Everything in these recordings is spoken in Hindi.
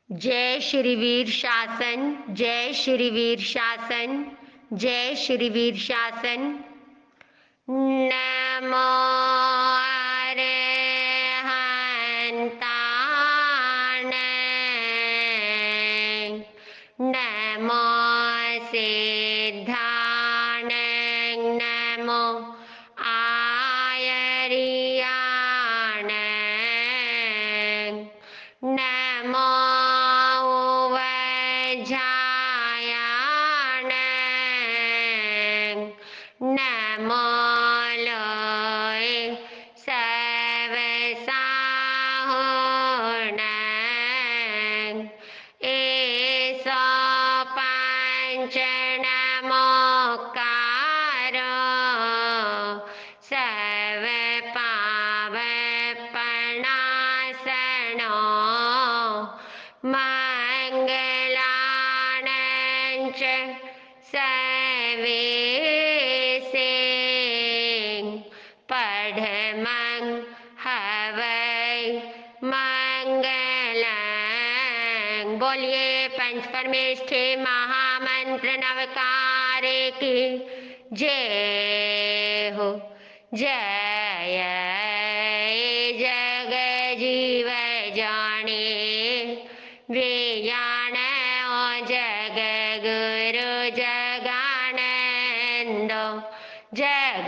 जय श्री वीर शासन, जय श्री वीर शासन, जय श्री वीर शासन। नमो अरहन्ताणे, नमो सिद्धाणे, नमो आयर्याणे, नमो उवझायाणे, नमो लोय सर्वसाहुणे, एसो पंच नमोकारो, सर्व पाप प्रणाशनो, मंगलानां च सर्वेसे, पढ़मं हवै मंगलं। बोलिए पंच परमेष्ठि महामंत्र नवकारे की जय हो। जय जग जीव जाने, विज्ञान ओ जग गुरु जगानंदो, जग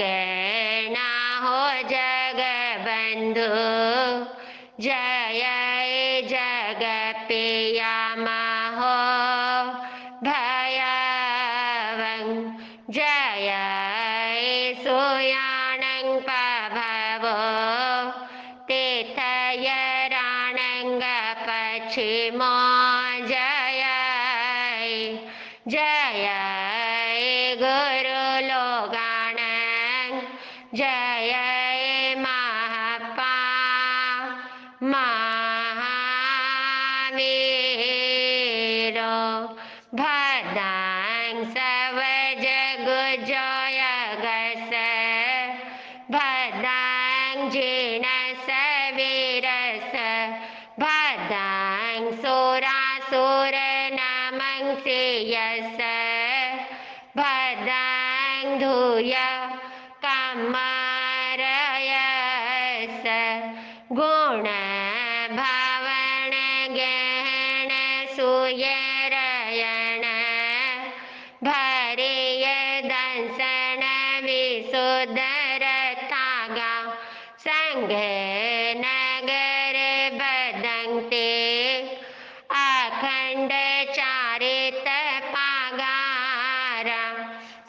ना हो जग बंधु, जय जग पिया महो भयवं, जय सुयानं प्रभवो, तीर्थयराणंग पश्चिमो, जय जय गुरु लोगानं, जय महापा महावीरो, भद्रां सब जग जयगस, भद्रां जिनस वीरस, भद्रां सुरासुर नमंसेयस, भद्रां धूय कमरयस, गुण भावण गहन सुयरयण, भरेय दंसन विशुद्धर तागा, संघ नगर बदंते, अखंड चारित पागारा,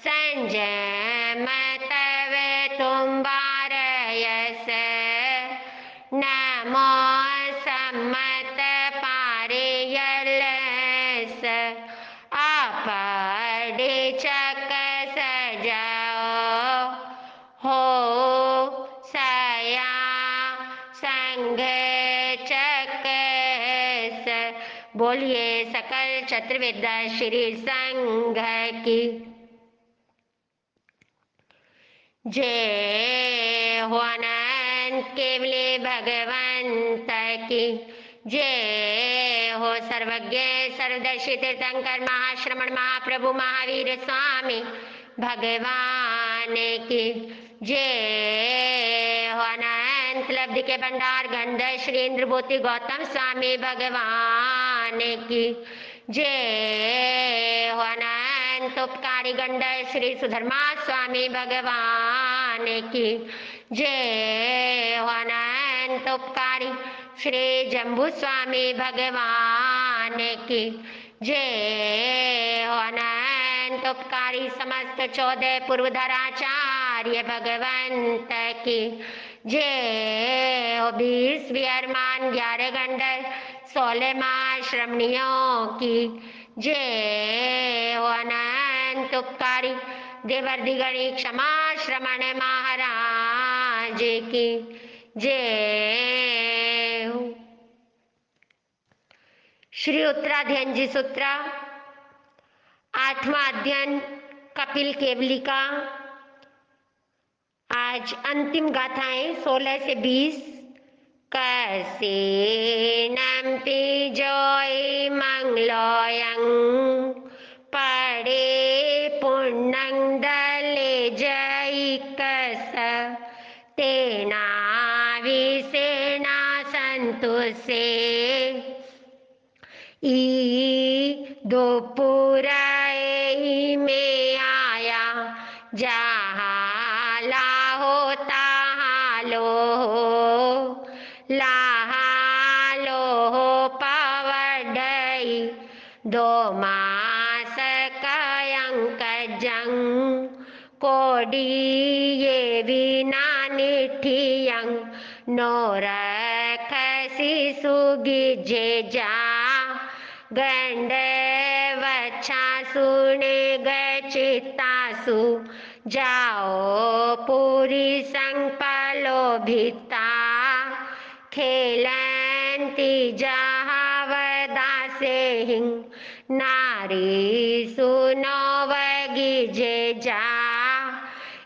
संजय मतव तुम्बारयस, नमो सम्मत पारियलस, आपड़े चक सजाओ हो सया संघ चकस। बोलिए सकल चतुर्वेद श्री संघ की जय हो। अनंत केवले भगवंत की जय हो। सर्वज्ञ सर्वदर्शी तीर्थंकर महाश्रमण महाप्रभु महावीर स्वामी भगवान की जय हो। अनंत लब्धि के भंडार गंध श्री इंद्रभूति गौतम स्वामी भगवान की जय हो। अनंत उपकारी गंड श्री सुधर्मा स्वामी भगवान की जय हो। अनंत उपकारी श्री जम्बू स्वामी भगवान की जय हो। अनंत उपकारी समस्त 14 पूर्वधराचार्य भगवंत की जय हो। 20 विहरमान 11 गंडर 16 महाश्रमणियों की जय हो। अनंत उपकारी देवर्धि गणी क्षमा श्रमण महाराज की जय हो। श्री उत्तराध्ययन जी सूत्र 8वां अध्ययन कपिल केवली का। आज अंतिम गाथाएं 16 से 20। कसेनम्पि जोई से दुपुरई में आया, जहाँ लाहो तहाँ लो, लालो पवडई, दो मास कयंक जंग, कोडी ये विना निठियं, नोरख शिशुगी जे जा, गंड वच्छा सुने गचितासु, जाओ पूरी संपलो भिता, खेलंती जहावदा से हिंग, नारी सुनो वगी जे जा,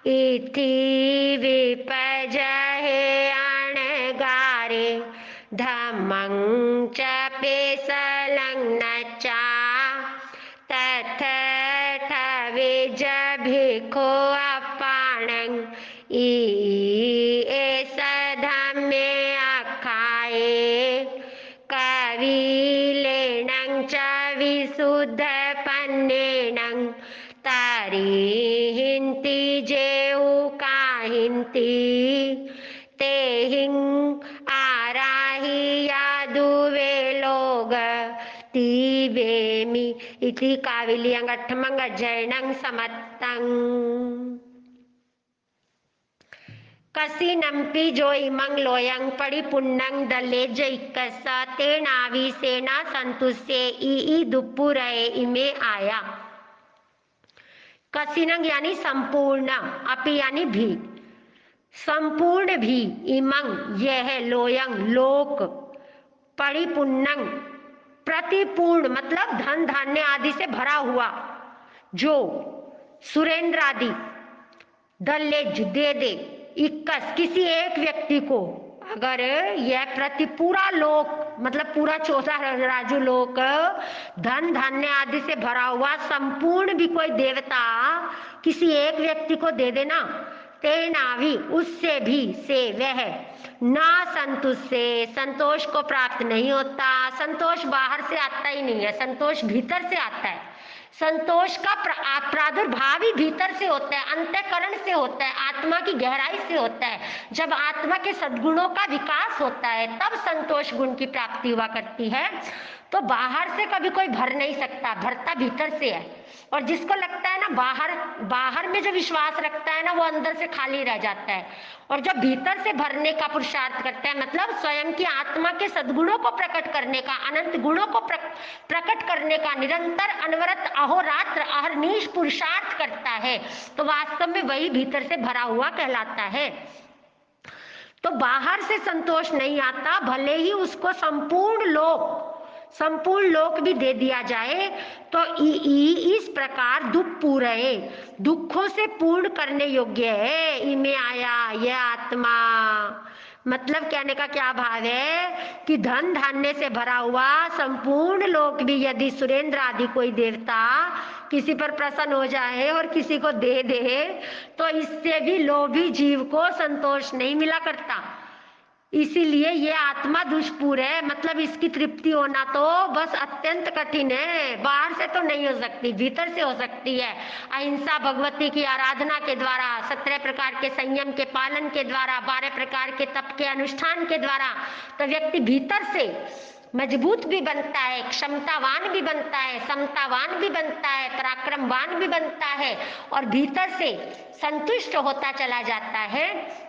इति विपज हे अणगारे, धम्मं च पेसलं चा, तथ भिखो अपाणं, एस धम्मे अखाए, कविलेनं च विशुद्ध पन्नेनं, तरिहिंति जेउ काहिंति, तेहिं आराहि यादुवे लोग, तीवेमि इति काविलियं अठमंग जैनं समत्तं। कसी नंपी जो इमंग लोयंग पड़ी पुन्नंग दले जैकस, ते नावी सेना संतुष्य ई दुपुरए इमे आया। कसिनंग यानी संपूर्ण, अपि यानी भी, संपूर्ण भी, इमंग यह, लोयंग लोक, परिपूर्णंग प्रतिपूर्ण मतलब धन धान्य आदि से भरा हुआ, जो सुरेंद्र आदि, दल्लेज दे दे, इक्कस किसी एक व्यक्ति को, अगर यह प्रति पूरा लोक मतलब पूरा 14 राजू लोक धन धान्य आदि से भरा हुआ संपूर्ण भी कोई देवता किसी एक व्यक्ति को दे देना, तेना भी उससे भी से वह ना संतोष से संतोष को प्राप्त नहीं होता। संतोष बाहर से आता ही नहीं है, संतोष भीतर से आता है। संतोष का प्रादुर्भाव ही भीतर से होता है, अंतःकरण से होता है, आत्मा की गहराई से होता है। जब आत्मा के सद्गुणों का विकास होता है तब संतोष गुण की प्राप्ति हुआ करती है। तो बाहर से कभी कोई भर नहीं सकता, भरता भीतर से है। और जिसको लगता है ना बाहर में जो विश्वास रखता है ना वो अंदर से खाली रह जाता है। और जब भीतर से भरने का पुरुषार्थ करता है मतलब स्वयं की आत्मा के सद्गुणों को प्रकट करने का, अनंत गुणों को प्रकट करने का निरंतर अनवरत अहोरात्र अहर्निश पुरुषार्थ करता है, तो वास्तव में वही भीतर से भरा हुआ कहलाता है। तो बाहर से संतोष नहीं आता, भले ही उसको संपूर्ण लोक भी दे दिया जाए। तो इस प्रकार दुख पूरे दुखों से पूर्ण करने योग्य है। इमे आया यह आत्मा, मतलब कहने का क्या भाव है कि धन धान्य से भरा हुआ संपूर्ण लोक भी यदि सुरेंद्र आदि कोई देवता किसी पर प्रसन्न हो जाए और किसी को दे दे तो इससे भी लोभी जीव को संतोष नहीं मिला करता। इसीलिए ये आत्मा दुष्पूर है, मतलब इसकी तृप्ति होना तो बस अत्यंत कठिन है। बाहर से तो नहीं हो सकती, भीतर से हो सकती है। अहिंसा भगवती की आराधना के द्वारा, 17 प्रकार के संयम के पालन के द्वारा, 12 प्रकार के तप के अनुष्ठान के द्वारा तो व्यक्ति भीतर से मजबूत भी बनता है, क्षमतावान भी बनता है, समतावान भी बनता है, पराक्रमवान भी बनता है और भीतर से संतुष्ट होता चला जाता है।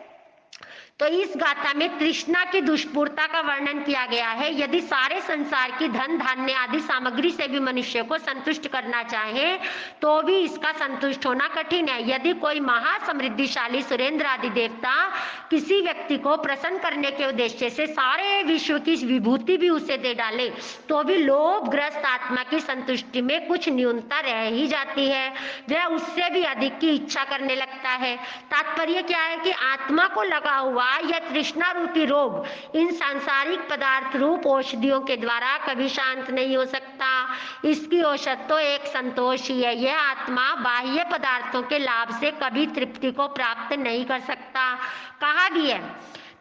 तो इस गाथा में तृष्णा की दुष्पूरता का वर्णन किया गया है। यदि सारे संसार की धन धान्य आदि सामग्री से भी मनुष्य को संतुष्ट करना चाहे तो भी इसका संतुष्ट होना कठिन है। यदि कोई महासमृद्धिशाली सुरेंद्र आदि देवता किसी व्यक्ति को प्रसन्न करने के उद्देश्य से सारे विश्व की विभूति भी उसे दे डाले तो भी लोभग्रस्त आत्मा की संतुष्टि में कुछ न्यूनता रह ही जाती है, वह उससे भी अधिक की इच्छा करने लगता है। तात्पर्य क्या है कि आत्मा को लगा हुआ यह तृष्णा रूपी रोग इन सांसारिक पदार्थ रूप औषधियों के द्वारा कभी शांत नहीं हो सकता। इसकी औषध तो एक संतोष ही है। यह आत्मा बाह्य पदार्थों के लाभ से कभी तृप्ति को प्राप्त नहीं कर सकता। कहा भी है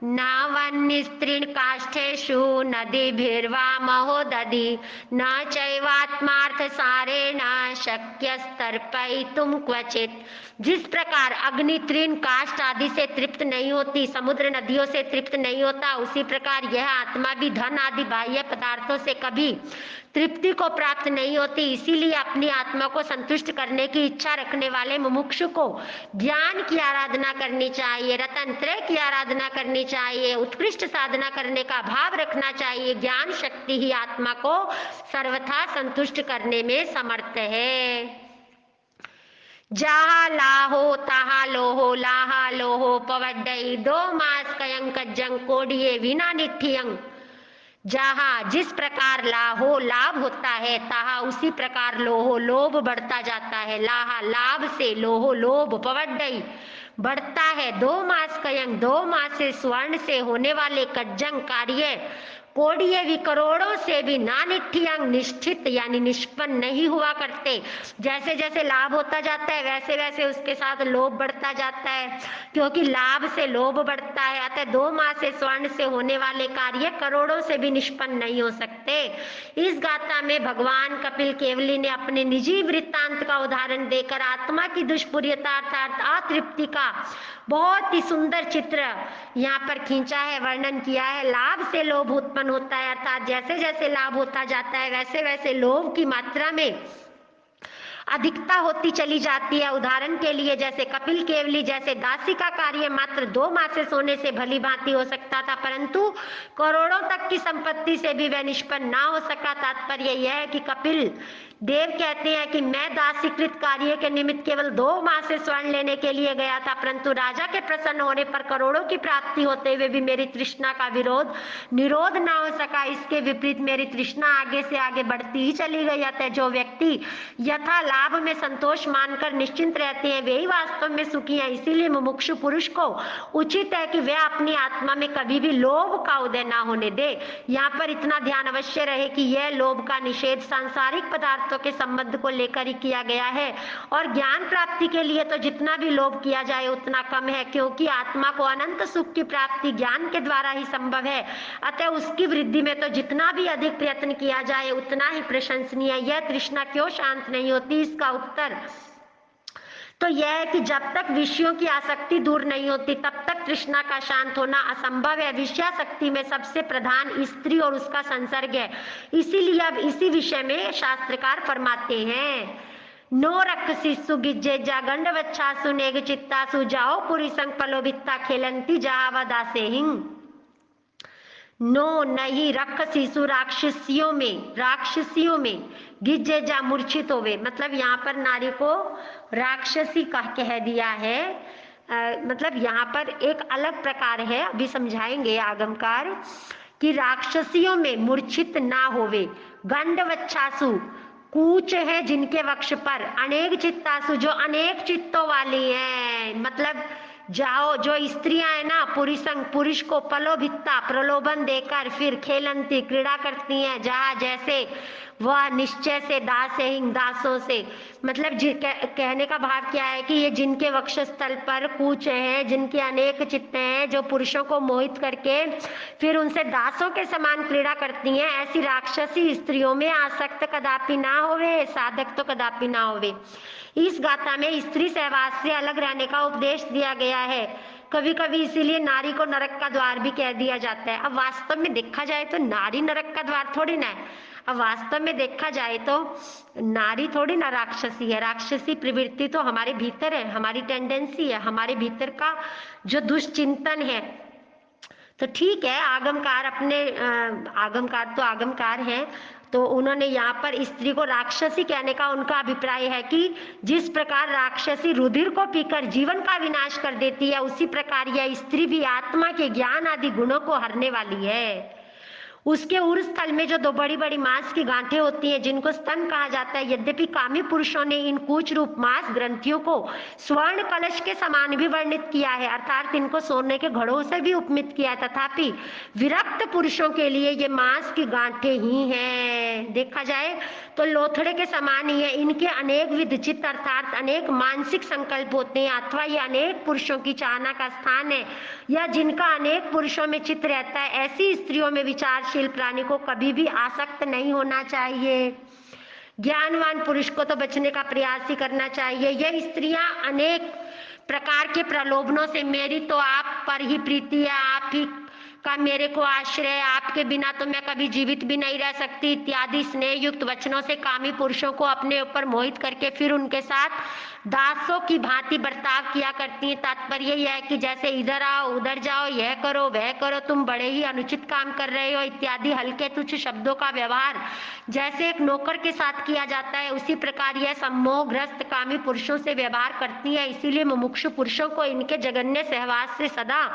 नावन्निस्त्रीन् काष्ठेषु नदीभिर्वा महोदधि न चैवात्मार्थसारेण शक्यस्तर्पयितुं क्वचित्। जिस प्रकार अग्नि तृण काष्ठ आदि से तृप्त नहीं होती, समुद्र नदियों से तृप्त नहीं होता, उसी प्रकार यह आत्मा भी धन आदि बाह्य पदार्थों से कभी तृप्ति को प्राप्त नहीं होती। इसीलिए अपनी आत्मा को संतुष्ट करने की इच्छा रखने वाले मुमुक्षु को ज्ञान की आराधना करनी चाहिए, रतनत्रय की आराधना करनी चाहिए, उत्कृष्ट साधना करने का भाव रखना चाहिए। ज्ञान शक्ति ही आत्मा को सर्वथा संतुष्ट करने में समर्थ है। जहा लाहो तहा लोहो लाहा लोहो पवड्डई दो मास कयं कज्जं कोडिये विना निठियं। जहाँ जिस प्रकार लाहो लाभ होता है, तहा उसी प्रकार लोहो लोभ बढ़ता जाता है। लाहा लाभ से, लोहो लोभ, पवड्डई बढ़ता है। दो मास कयं दो मास से स्वर्ण से होने वाले कज्जंग कार्य कोड़िए भी करोड़ों से भी नानिठियंग निष्ठित यानी निष्पन्न नहीं हुआ करते। जैसे जैसे लाभ होता जाता है वैसे वैसे उसके साथ लोभ बढ़ता जाता है, क्योंकि लाभ से लोभ बढ़ता है। अतः दो मास से स्वर्ण से होने वाले कार्य करोड़ों से भी निष्पन्न नहीं हो सकते। इस गाथा में भगवान कपिल केवली ने अपने निजी वृत्तांत का उदाहरण देकर आत्मा की दुष्पूर्यता अर्थात अतृप्ति का बहुत ही सुंदर चित्र यहाँ पर खींचा है, वर्णन किया है। लाभ से लोभ उत्पन्न होता है, अर्थात जैसे जैसे लाभ होता जाता है वैसे वैसे लोभ की मात्रा में अधिकता होती चली जाती है। उदाहरण के लिए जैसे कपिल केवली जैसे दासी का कार्य मात्र 2 मास से सोने से भली भांति हो सकता था, परंतु करोड़ों तक की संपत्ति से भी वह निष्पन्न ना हो सका। तात्पर्य यह है कि कपिल देव कहते हैं कि मैं दासीकृत कार्य के निमित्त केवल 2 मास से स्वर्ण लेने के लिए गया था, परंतु राजा के प्रसन्न होने पर करोड़ों की प्राप्ति होते हुए भी मेरी तृष्णा का निरोध ना हो सका। इसके विपरीत मेरी तृष्णा आगे से आगे बढ़ती ही चली गई। अतः जो व्यक्ति यथा लाभ में संतोष मानकर निश्चिंत रहते हैं वे ही वास्तव में सुखी हैं। इसीलिए मुमुक्षु पुरुष को उचित है कि वह अपनी आत्मा में कभी भी लोभ का उदय ना होने दे। यहाँ पर इतना ध्यान अवश्य रहे कि यह लोभ का निषेध सांसारिक पदार्थों के संबंध को लेकर ही किया गया है, और ज्ञान प्राप्ति के लिए तो जितना भी लोभ किया जाए उतना कम है, क्योंकि आत्मा को अनंत सुख की प्राप्ति ज्ञान के द्वारा ही संभव है। अतः उसकी वृद्धि में तो जितना भी अधिक प्रयत्न किया जाए उतना ही प्रशंसनीय है। यह तृष्णा क्यों शांत नहीं होती, इसका उत्तर तो यह है कि जब तक विषयों की आसक्ति दूर नहीं होती तब तक तृष्णा का शांत होना असंभव है। विषयासक्ति में सबसे प्रधान स्त्री और उसका संसर्ग है। इसीलिए अब इसी विषय में शास्त्रकार फरमाते हैं, नो रक्षसिसु गिज्जेजा गंडवच्छासु नेग चित्तासु जाओ पुरी संग पलोभित्ता खेलंती जहावदासे हिंग। नो नहीं राक्षसीसु राक्षसियों में गिज्जेजा मूर्छित होवे, मतलब यहाँ पर नारी को राक्षसी कह दिया है। मतलब यहाँ पर एक अलग प्रकार है, अभी समझाएंगे आगमकार कि राक्षसियों में मूर्छित ना होवे। गंडवच्छासु कूच है जिनके वक्ष पर, अनेक चित्तासु जो अनेक चित्तों वाली हैं, मतलब जाओ जो स्त्रियां है ना पुरुष को पलोभित्ता प्रलोभन देकर फिर खेलंती क्रीड़ा करती हैं, जहाँ जैसे वह निश्चय से दासों से, मतलब कहने का भाव क्या है कि ये जिनके वक्षस्थल पर कूच है, जिनके अनेक चित्त हैं, जो पुरुषों को मोहित करके फिर उनसे दासों के समान क्रीड़ा करती हैं, ऐसी राक्षसी स्त्रियों में आसक्त कदापि ना होवे, साधक तो कदापि ना होवे। इस गाथा में स्त्री सहवास से अलग रहने का उपदेश दिया गया है। कभी कभी इसीलिए नारी को नरक का द्वार भी कह दिया जाता है। अब वास्तव में देखा जाए तो नारी नरक का द्वार थोड़ी ना है। अब वास्तव में देखा जाए तो नारी थोड़ी ना राक्षसी है। राक्षसी प्रवृत्ति तो हमारे भीतर है, हमारी टेंडेंसी है, हमारे भीतर का जो दुष्चिंतन है। तो ठीक है, आगमकार हैं, तो उन्होंने यहाँ पर स्त्री को राक्षसी कहने का उनका अभिप्राय है कि जिस प्रकार राक्षसी रुधिर को पीकर जीवन का विनाश कर देती है, उसी प्रकार यह स्त्री भी आत्मा के ज्ञान आदि गुणों को हरने वाली है। उसके उर स्थल में जो 2 बड़ी बड़ी मांस की गांठें होती हैं जिनको स्तन कहा जाता है, यद्यपि कामी पुरुषों ने इन कूच रूप मांस ग्रंथियों को स्वर्ण कलश के समान भी वर्णित किया है, अर्थात इनको सोने के घड़ों से भी उपमित किया है, तथापि विरक्त पुरुषों के लिए ये मांस की गांठें ही हैं। देखा जाए तो लोथड़े के समान ही है। इनके अनेक विध चित्त अर्थात अनेक मानसिक संकल्प होते हैं, अथवा ये अनेक पुरुषों की चाहना का स्थान है, या जिनका अनेक पुरुषों में चित्त रहता है। ऐसी स्त्रियों में विचारशील प्राणी को कभी भी आसक्त नहीं होना चाहिए। ज्ञानवान पुरुष को तो बचने का प्रयास ही करना चाहिए। यह स्त्रियां अनेक प्रकार के प्रलोभनों से, मेरी तो आप पर ही प्रीति है, आप ही का मेरे को आश्रय, आपके बिना तो मैं कभी जीवित भी नहीं रह सकती, इत्यादि स्नेह युक्त वचनों से कामी पुरुषों को अपने ऊपर मोहित करके फिर उनके साथ दासों की भांति बर्ताव किया करती हैं। तात्पर्य यह है कि जैसे इधर आओ उधर जाओ, यह करो वह करो, तुम बड़े ही अनुचित काम कर रहे हो, इत्यादि हल्के तुच्छ शब्दों का व्यवहार जैसे एक नौकर के साथ किया जाता है, उसी प्रकार यह सम्मोहग्रस्त कामी पुरुषों से व्यवहार करती है। इसीलिए मुमुक्षु पुरुषों को इनके जघन्य सहवास से सदा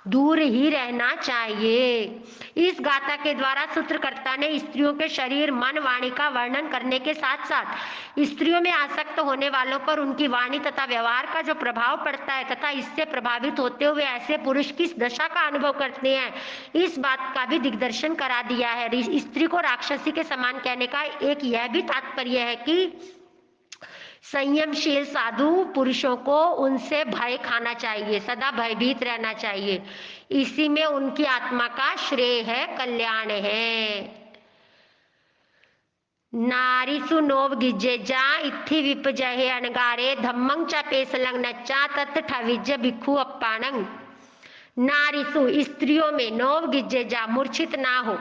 दूर ही रहना चाहिए। इस गाथा के द्वारा सूत्रकर्ता ने स्त्रियों के शरीर, मन, वाणी का वर्णन करने के साथ साथ स्त्रियों में आसक्त होने वालों पर उनकी वाणी तथा व्यवहार का जो प्रभाव पड़ता है तथा इससे प्रभावित होते हुए ऐसे पुरुष किस दशा का अनुभव करते हैं, इस बात का भी दिग्दर्शन करा दिया है। स्त्री को राक्षसी के समान कहने का एक यह भी तात्पर्य है कि संयमशील साधु पुरुषों को उनसे भय खाना चाहिए, सदा भयभीत रहना चाहिए। इसी में उनकी आत्मा का श्रेय है, कल्याण है। नारीसु नोव गिज्जेजा इत्थि विपजहे अनगारे धम्मं च पेसलंग नच्चा तत् ठविज्ज भिक्खु अप्पाणंग। नारीसु स्त्रियों में, नोव गिज्जेजा मूर्छित ना हो,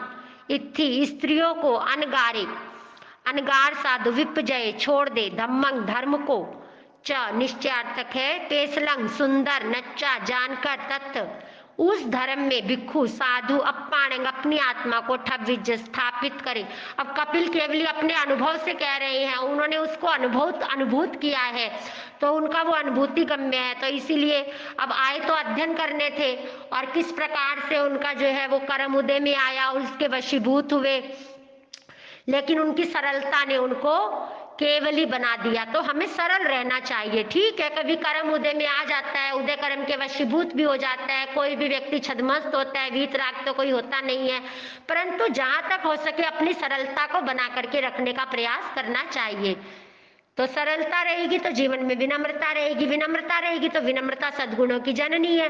इत्थि स्त्रियों को, अनगारे अनगार साधु, विपजय छोड़ दे, धम्मंग धर्म को, च निश्चयार्थक है, पेसलंग सुंदर, नच्चा जानकर, तत्व उस धर्म में, भिक्खु साधु, अप्पाणंग अपनी आत्मा को ठविज्ज स्थापित करे। अब कपिल केवली अपने अनुभव से कह रहे हैं, उन्होंने उसको अनुभूत किया है तो उनका वो अनुभूति गम्य है। तो इसीलिए अब आए तो अध्ययन करने थे और किस प्रकार से उनका जो है वो कर्म उदय में आया, उसके वशीभूत हुए, लेकिन उनकी सरलता ने उनको केवली बना दिया। तो हमें सरल रहना चाहिए। ठीक है, कभी कर्म उदय में आ जाता है, उदय कर्म के वशीभूत भी हो जाता है, कोई भी व्यक्ति छद्मस्त होता है, वीतराग तो कोई होता नहीं है, परंतु जहां तक हो सके अपनी सरलता को बना करके रखने का प्रयास करना चाहिए। तो सरलता रहेगी तो जीवन में विनम्रता रहेगी, विनम्रता रहेगी तो विनम्रता सद्गुणों की जननी है।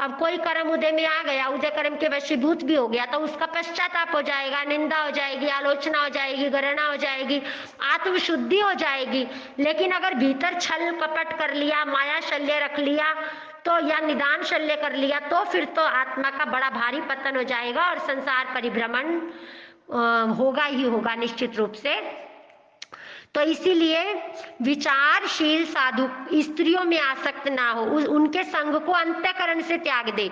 अब कोई कर्म उदय में आ गया, उदय कर्म के वशीभूत भी हो गया, तो उसका पश्चाताप हो जाएगा, निंदा हो जाएगी, आलोचना हो जाएगी, गणना हो जाएगी, आत्मशुद्धि हो जाएगी। लेकिन अगर भीतर छल कपट कर लिया, माया शल्य रख लिया तो, या निदान शल्य कर लिया, तो फिर तो आत्मा का बड़ा भारी पतन हो जाएगा और संसार परिभ्रमण होगा ही होगा निश्चित रूप से। तो इसीलिए विचारशील साधु स्त्रियों में आसक्त ना हो, उनके संग को अंतःकरण से त्याग दे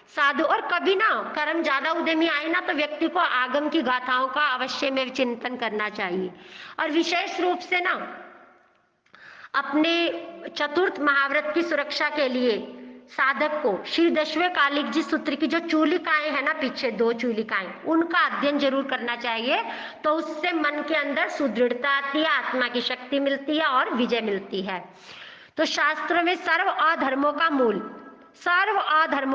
साधु। और कभी ना कर्म ज्यादा उदय में आए ना तो व्यक्ति को आगम की गाथाओं का अवश्य में चिंतन करना चाहिए। और विशेष रूप से ना अपने चतुर्थ महाव्रत की सुरक्षा के लिए साधक को श्री दशवें कालिक जी सूत्र की जो चूलिकाएं है ना, पीछे 2 चूलिकाएं, उनका अध्ययन जरूर करना चाहिए। तो उससे मन के अंदर सुदृढ़ता आती है, आत्मा की शक्ति मिलती है और विजय मिलती है। तो शास्त्रों में सर्व अधर्मों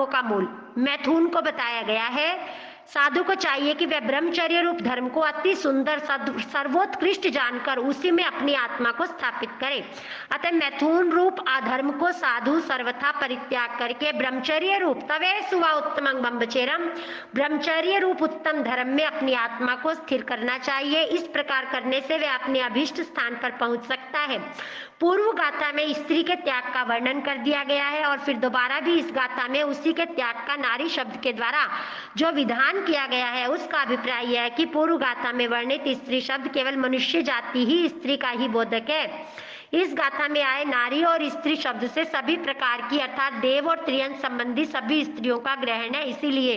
का मूल मैथुन को बताया गया है। साधु को चाहिए कि वह ब्रह्मचर्य रूप धर्म को अति सुंदर सर्वोत्कृष्ट जानकर उसी में अपनी आत्मा को स्थापित करे। अतः मैथुन रूप अधर्म को साधु सर्वथा परित्याग करके ब्रह्मचर्य रूप तवे सुवा उत्तमं ब्रह्मचर्यम, ब्रह्मचर्य रूप उत्तम धर्म में अपनी आत्मा को स्थिर करना चाहिए। इस प्रकार करने से वह अपने अभीष्ट स्थान पर पहुंच सकता है। पूर्व गाथा में स्त्री के त्याग का वर्णन कर दिया गया है और फिर दोबारा भी इस गाथा में उसी के त्याग का नारी शब्द के द्वारा जो विधान किया गया है, उसका अभिप्राय यह है कि पूर्व गाथा में वर्णित स्त्री शब्द केवल मनुष्य जाति ही स्त्री का ही बोधक है। इस गाथा में आए नारी और स्त्री शब्द से सभी प्रकार की अर्थात देव और त्रियंत संबंधी सभी स्त्रियों का ग्रहण है, इसीलिए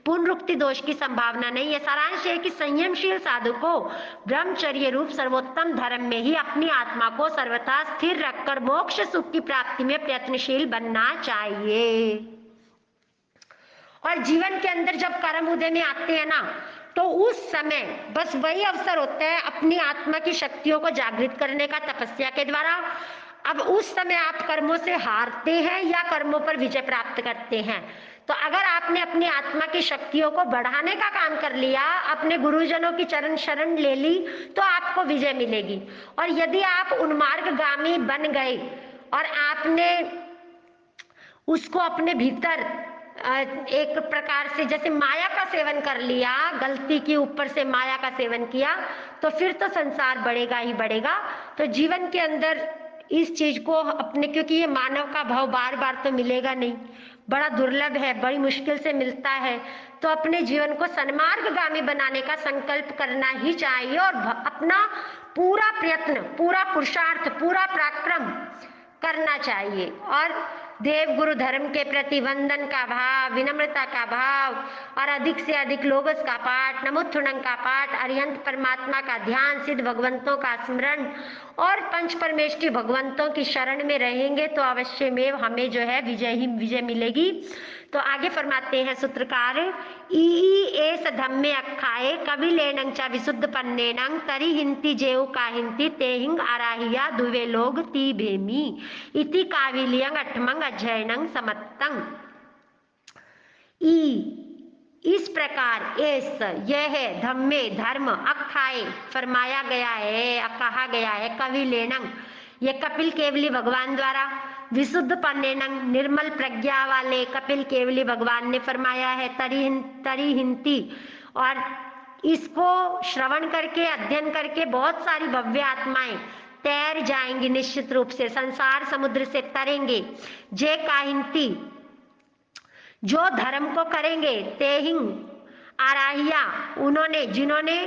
पुनरुक्ति दोष की संभावना नहीं है। सारांश है कि संयमशील साधु को ब्रह्मचर्य रूप सर्वोत्तम धर्म में ही अपनी आत्मा को सर्वथा स्थिर रखकर मोक्ष सुख की प्राप्ति में प्रयत्नशील बनना चाहिए। और जीवन के अंदर जब कर्म उदय में आते हैं ना, तो उस समय बस वही अवसर होता है अपनी आत्मा की शक्तियों को जागृत करने का तपस्या के द्वारा। अब उस समय आप कर्मों से हारते हैं या कर्मों पर विजय प्राप्त करते हैं, तो अगर आपने अपनी आत्मा की शक्तियों को बढ़ाने का काम कर लिया, अपने गुरुजनों की चरण शरण ले ली, तो आपको विजय मिलेगी। और यदि आप उन्मार्गगामी बन गए और आपने उसको अपने भीतर एक प्रकार से जैसे माया का सेवन कर लिया, गलती की ऊपर से माया का सेवन किया, तो फिर तो संसार बढ़ेगा ही बढ़ेगा। तो जीवन के अंदर इस चीज को अपने, क्योंकि ये मानव का भाव बार बार तो मिलेगा नहीं, बड़ा दुर्लभ है, बड़ी मुश्किल से मिलता है, तो अपने जीवन को सन्मार्गगामी बनाने का संकल्प करना ही चाहिए और अपना पूरा प्रयत्न, पूरा पुरुषार्थ, पूरा पराक्रम करना चाहिए। और देव गुरु धर्म के प्रति वंदन का भाव, विनम्रता का भाव और अधिक से अधिक लोगस का पाठ, नमोत्थुणं का पाठ, अरिहंत परमात्मा का ध्यान, सिद्ध भगवंतों का स्मरण और पंच परमेष्टि भगवंतों की शरण में रहेंगे तो अवश्य में हमें जो है विजय ही विजय मिलेगी। तो आगे फरमाते हैं सूत्रकार, ई एस धम्मे अखाए कवि लेनं च विशुद्ध पन्नेनं तरी हिंती जेव का हिंती तेहिंग आराहिया दुवे लोग ती भेमी इति काविलियं अठमंग अध्ययनं समत्तं। इस प्रकार एस यह है, धम्मे धर्म, अखाए फरमाया गया है, कहा गया है, कवि लेनं ये कपिल केवली भगवान द्वारा, विशुद्ध पन्नेनं निर्मल प्रज्ञा वाले कपिल केवली भगवान ने फरमाया है, तरी हिंती, और इसको श्रवण करके अध्ययन करके बहुत सारी भव्य आत्माएं तैर जाएंगी, निश्चित रूप से संसार समुद्र से तरेंगे। जे काहिंती जो धर्म को करेंगे, तेहिंग आराहिया उन्होंने, जिन्होंने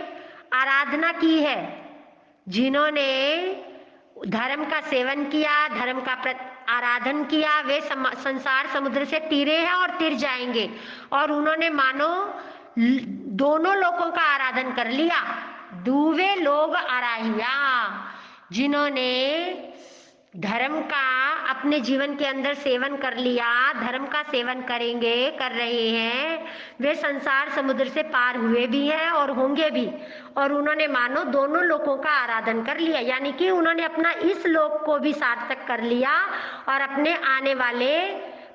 आराधना की है, जिन्होंने धर्म का सेवन किया, धर्म का आराधन किया, वे संसार समुद्र से तीरे हैं और तिर जाएंगे। और उन्होंने मानो दोनों लोगों का आराधन कर लिया, दुवे लोग आराहिया, जिन्होंने धर्म का अपने जीवन के अंदर सेवन कर लिया, धर्म का सेवन करेंगे, कर रहे हैं, वे संसार समुद्र से पार हुए भी हैं और होंगे भी। और उन्होंने मानो दोनों लोकों का आराधन कर लिया, यानी कि उन्होंने अपना इस लोक को भी सार्थक कर लिया और अपने आने वाले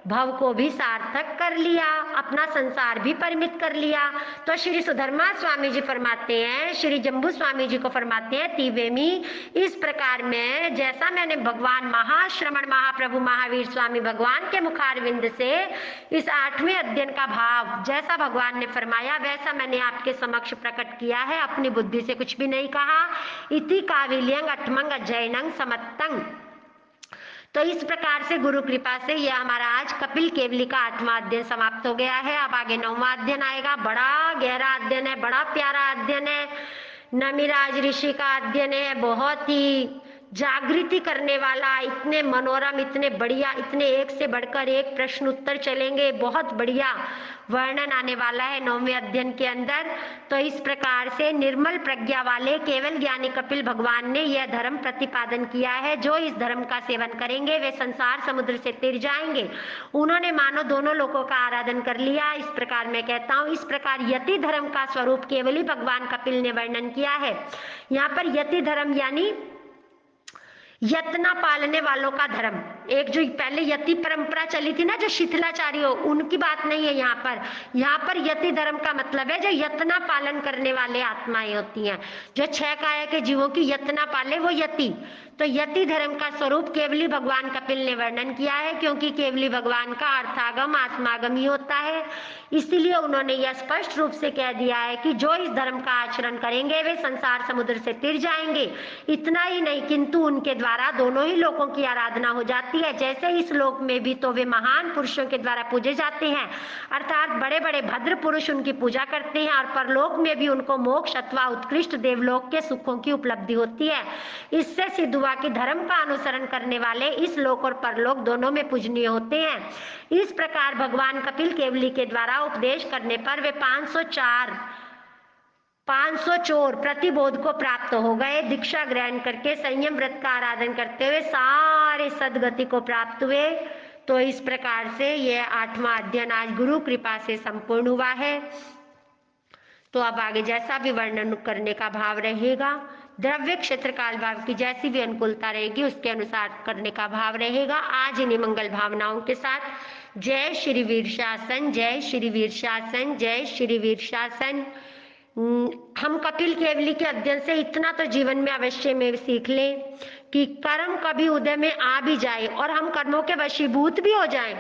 भव को भी सार्थक कर लिया, अपना संसार भी परिमित कर लिया। तो श्री सुधर्मा स्वामी जी फरमाते हैं, श्री जम्बू स्वामी जी को फरमाते हैं, तीवेमी इस प्रकार में जैसा मैंने भगवान महाश्रमण महाप्रभु महावीर स्वामी भगवान के मुखारविंद से इस 8वें अध्ययन का भाव जैसा भगवान ने फरमाया वैसा मैंने आपके समक्ष प्रकट किया है, अपनी बुद्धि से कुछ भी नहीं कहा। इति काविलियं अठमंग अध्ययनं समत्तं। तो इस प्रकार से गुरु कृपा से यह हमारा आज कपिल केवली का 8वां अध्ययन समाप्त हो गया है। अब आगे 9वां अध्ययन आएगा, बड़ा गहरा अध्ययन है, बड़ा प्यारा अध्ययन है, नमिराज ऋषि का अध्ययन है, बहुत ही जागृति करने वाला, इतने मनोरम, इतने बढ़िया, इतने एक से बढ़कर एक प्रश्न उत्तर चलेंगे, बहुत बढ़िया वर्णन आने वाला है 9वें अध्ययन के अंदर। तो इस प्रकार से निर्मल प्रज्ञा वाले केवल ज्ञानी कपिल भगवान ने यह धर्म प्रतिपादन किया है, जो इस धर्म का सेवन करेंगे वे संसार समुद्र से तिर जाएंगे। उन्होंने मानो दोनों लोगों का आराधन कर लिया। इस प्रकार मैं कहता हूँ, इस प्रकार यति धर्म का स्वरूप केवल ही भगवान कपिल ने वर्णन किया है। यहाँ पर यति धर्म यानी यतना पालने वालों का धर्म, एक जो पहले यति परंपरा चली थी ना, जो शिथिलाचार्य हो, उनकी बात नहीं है यहाँ पर। यहाँ पर यति धर्म का मतलब है जो यतना पालन करने वाले आत्माएं होती हैं, जो 6 काया के जीवों की यतना पाले, वो यति। तो यति धर्म का स्वरूप केवली भगवान कपिल ने वर्णन किया है, क्योंकि केवली भगवान का अर्थागम आत्मागम ही होता है। इसीलिए उन्होंने यह स्पष्ट रूप से कह दिया है कि जो इस धर्म का आचरण करेंगे वे संसार समुद्र से तिर जाएंगे। इतना ही नहीं, किंतु उनके द्वारा दोनों ही लोगों की आराधना हो जाती है। जैसे इस लोक में भी तो वे महान पुरुषों के द्वारा पूजे जाते हैं, अर्थात बड़े बड़े भद्र पुरुष उनकी पूजा करते हैं, और परलोक में भी उनको मोक्ष अथवा उत्कृष्ट देवलोक के सुखों की उपलब्धि होती है। इससे सिद्ध हुआ कि धर्म का अनुसरण करने वाले इस लोक और परलोक दोनों में पूजनीय होते हैं। इस प्रकार भगवान कपिल केवली के द्वारा उपदेश करने पर वे 500 चोर प्रतिबोध को प्राप्त हो गए। दीक्षा ग्रहण करके संयम व्रत का आराधन करते हुए सारे सदगति को प्राप्त हुए। तो इस प्रकार से यह 8वां अध्ययन आज गुरु कृपा से संपूर्ण हुआ है। तो अब आगे जैसा भी वर्णन करने का भाव रहेगा, द्रव्य क्षेत्र काल भाव की जैसी भी अनुकूलता रहेगी उसके अनुसार करने का भाव रहेगा। आज इन्हीं मंगल भावनाओं के साथ जय श्री वीरशासन, जय श्री वीरशासन, जय श्री वीरशासन। हम कपिल केवली के अध्ययन से इतना तो जीवन में अवश्य में सीख लें कि कर्म कभी उदय में आ भी जाए और हम कर्मों के वशीभूत भी हो जाएं,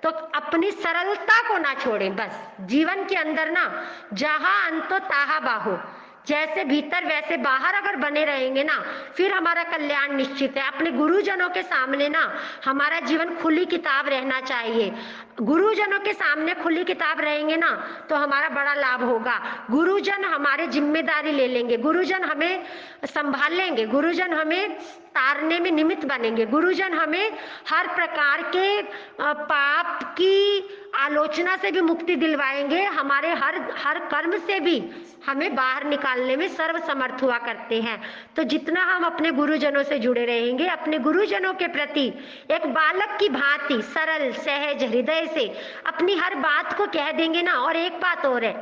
तो अपनी सरलता को ना छोड़ें। बस जीवन के अंदर ना जहां अंतो ताहा बाहो, जैसे भीतर वैसे बाहर अगर बने रहेंगे ना, फिर हमारा कल्याण निश्चित है। अपने गुरुजनों के सामने ना हमारा जीवन खुली किताब रहना चाहिए। गुरुजनों के सामने खुली किताब रहेंगे ना तो हमारा बड़ा लाभ होगा। गुरुजन हमारे जिम्मेदारी ले लेंगे, गुरुजन हमें संभाल लेंगे, गुरुजन हमें तारने में निमित्त बनेंगे, गुरुजन हमें हर प्रकार के पाप की आलोचना से भी मुक्ति दिलवाएंगे, हमारे हर कर्म से भी हमें बाहर निकालने में सर्वसमर्थ हुआ करते हैं। तो जितना हम अपने गुरुजनों से जुड़े रहेंगे, अपने गुरुजनों के प्रति एक बालक की भांति सरल सहज हृदय से अपनी हर बात को कह देंगे ना। और एक बात और है,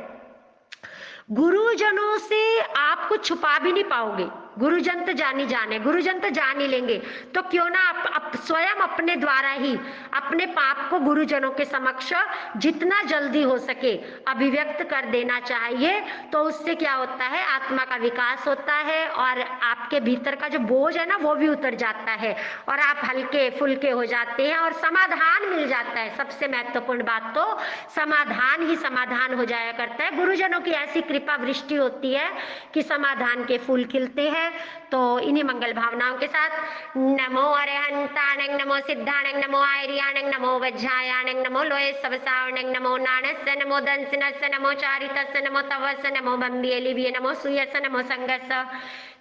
गुरुजनों से आप कुछ छुपा भी नहीं पाओगे। गुरुजन तो जानी जाने, गुरुजन तो जान ही लेंगे। तो क्यों ना आप स्वयं अपने द्वारा ही अपने पाप को गुरुजनों के समक्ष जितना जल्दी हो सके अभिव्यक्त कर देना चाहिए। तो उससे क्या होता है, आत्मा का विकास होता है और आपके भीतर का जो बोझ है ना वो भी उतर जाता है और आप हल्के फुल्के हो जाते हैं और समाधान मिल जाता है। सबसे महत्वपूर्ण बात तो समाधान ही समाधान हो जाया करता है। गुरुजनों की ऐसी कृपा वृष्टि होती है कि समाधान के फूल खिलते हैं। तो इन्हीं मंगल भावनाओं के साथ नमो अरहंताणं, नमो सिद्धाणं, नमो आर्याणं, नमो वज्रायाणं, नमो लोये सबसावणं, नमो नाणस्य, नमो दंसनस्य, नमो चारितस्य, नमो तवस्य, नमो बम्बियलिभ्ये, नमो सूयस्य, नमो संगस्य।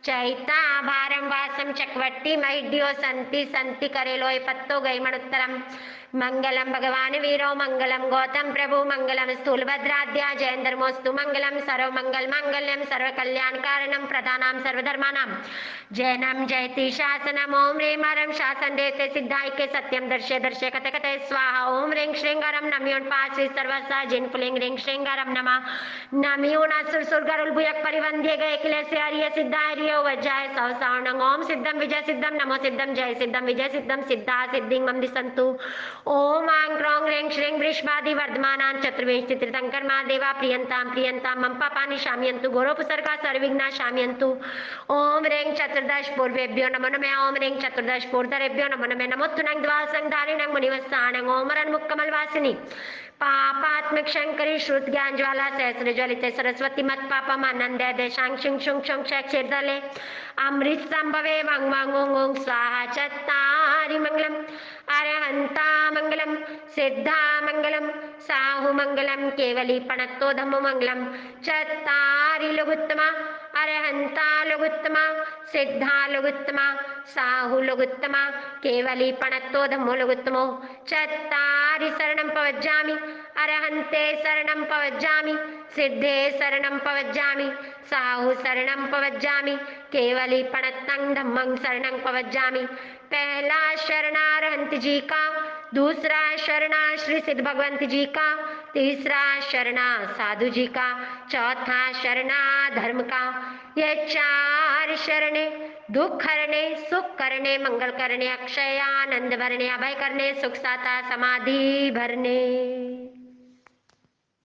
चैता भारम वासम चक्रवर्ती महिड्यो संति संति करेलोय पत्तो गैमणुत्तरम। मंगलम भगवान वीरो, मंगलम गौतम प्रभु, मंगलम स्थूलभद्राद्या जयेन्द्रमोस्तु, मंगलम सर्व मंगल मांगल्यम सर्व कल्याण कारणम प्रधानाम सर्वधर्मानाम जैनम जयति शासनम। ओम ह्रीं हरम शासन देते सिद्धाय सत्यम दर्शे दर्शे कथे कथे स्वाहा। ओम ह्रीं श्रींगरम नम्योन पाश्री सर्वसा जिन पुलिंग ह्रीं श्रींगरम नमः। नम्योना सुर गरुल भुयक परिवंध्ये गए किले से आर्य सिद्धाय रियो वज्राय सौसावणं। ओम सिद्धम विजय सिद्धम, नमो सिद्धम जय सिद्धम विजय सिद्धम सिद्धा सिद्धिं मम दिसंतु। ओम आं क्रों ह्रीं श्रीं वृषभादि वर्धमानां चतुर्विंशति तीर्थंकरमा देवा प्रियंतां प्रियंतां मम पापानि शाम्यन्तु घोरोपसर्गा सर्वविघ्ना शाम्यन्तु। ओम ह्रीं चतुर्दश पूर्वेभ्यो नमो नमः। ओम ह्रीं चतुर्दश पूर्वतरेभ्यो नमो नमः। नमोत्तुनं द्वासं धारिणं मुनिवस्सानं। ओम रन्मुक्कमलवासिनी पापात्मक शंकरी श्रुत ज्ञान ज्वाला सहस्र ज्वलिते सरस्वती मत पापम आनंद देशांग शिंग शुंग शुंग क्षेत्रले अमृत संभवे मंग मंग ओंग ओंग स्वाहा। चत्तारि मंगलम अरहंता मंगलम सिद्धा मंगलम साहु मंगलम केवली पणत्तो धम्मो मंगलम। चत्तारि लघुत्तमा अरहंता लघुत्तमा सिद्धा लघुत्तमा साहु लघुत्तमा केवली पणत्तो धम्मो लघुत्तमो। चत्तारि शरणं पवज्जामि अरहन्ते शरणं पवज्जामि सिद्धे शरणं पवज्जामि साहु शरणं पवज्जामि केवली पणत्तं धम्मं शरणं पवज्जामि। पहला शरणा अरहंत जी का, दूसरा शरणा श्री सिद्ध भगवंत जी का, तीसरा शरणा साधु जी का, चौथा शरणा धर्म का। ये चार शरणे दुख हरने सुख करने मंगल करने अक्षय आनंद भरने अभय करने सुख साता समाधि भरने।